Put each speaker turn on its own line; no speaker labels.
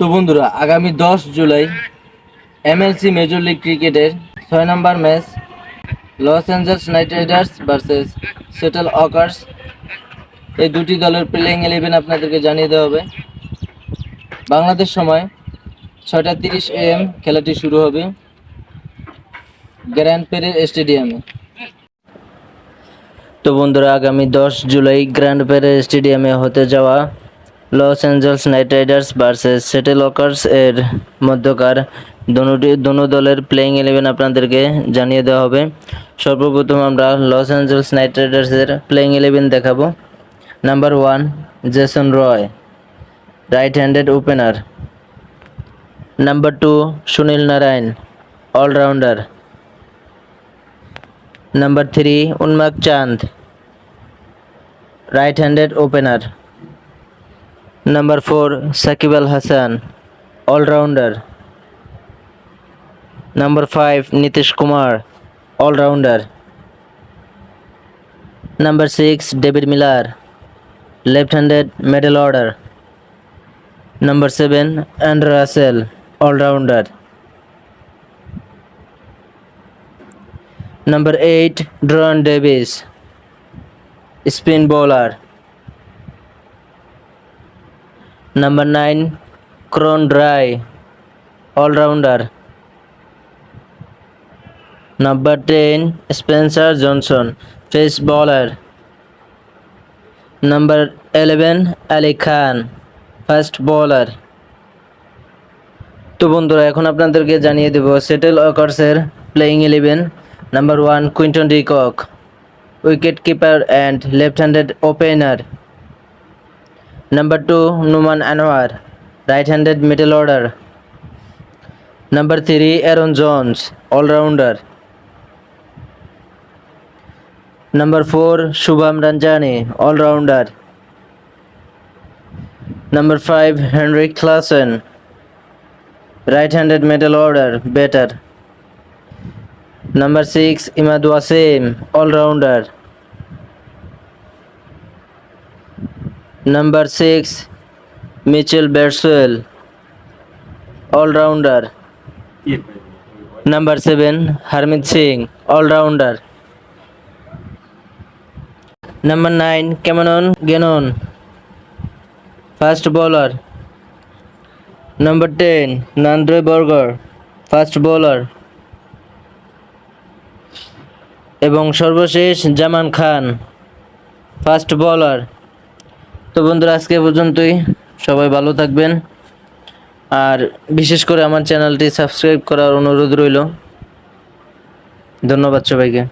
তো বন্ধুরা, আগামী 10 জুলাই এমএলসি মেজর লিগ ক্রিকেটের 6 নম্বর match Los Angeles Knight Riders versus Seattle অকার্স, এই দুটি দলের প্লেইং 11 আপনাদেরকে জানিয়ে দেওয়া হবে। বাংলাদেশ সময় 6:30 AM খেলাটি শুরু হবে গ্র্যান্ড প্যারের স্টেডিয়ামে। তো বন্ধুরা, আগামী 10 জুলাই গ্র্যান্ড প্যারের স্টেডিয়ামে হতে যাওয়া Los Angeles Knight Riders versus Seattle ওয়াকার্স এর মধ্যকার দোনো দলের প্লেইং 11 আপনাদেরকে জানিয়ে দেওয়া হবে। সর্বপ্রথম আমরা লস অ্যাঞ্জেলস নাইট রাইডার্সের প্লেইং 11 দেখাবো। Number 1, Jason Roy, right handed opener. Number 2, Sunil Narine, allrounder. Number 3, Unmukt Chand, right handed opener. Number 4, Shakib Al Hasan, allrounder. Number 5, Nitish Kumar, allrounder. Number 6, David Miller, left handed middle order. Number 7, Andre Russell, allrounder. Number 8, ড্রন Davis, spin bowler. Number 9, Corne Dry, allrounder. Number 10, Spencer Johnson, pace bowler. Number 11, Ali Khan, fast bowler. তো বন্ধুরা, এখন আপনাদেরকে জানিয়ে দেব Seattle ওয়াকার্সের playing 11। Number 1, Quinton de Kock, wicket keeper and left handed opener. Number 2, Nauman Anwar, right handed middle order. Number 3, Aaron Jones, allrounder. Number 4, Shubham Ranjane, allrounder. Number 5, Heinrich Klaasen, right handed middle order batter. Number 6, Imad Wasim, allrounder. Number 6, Mitchell Bracewell, allrounder. Number 7, Harmeet Singh, allrounder. Number 9, Cameron Gannon, fast bowler. Number 10, Nandre Burger, fast bowler. এবং সর্বশেষ জামান খান, fast bowler. তো বন্ধুরা, আজকে পর্যন্তই। সবাই ভালো থাকবেন, আর বিশেষ করে আমার চ্যানেলটি সাবস্ক্রাইব করার অনুরোধ রইল। ধন্যবাদ সবাইকে।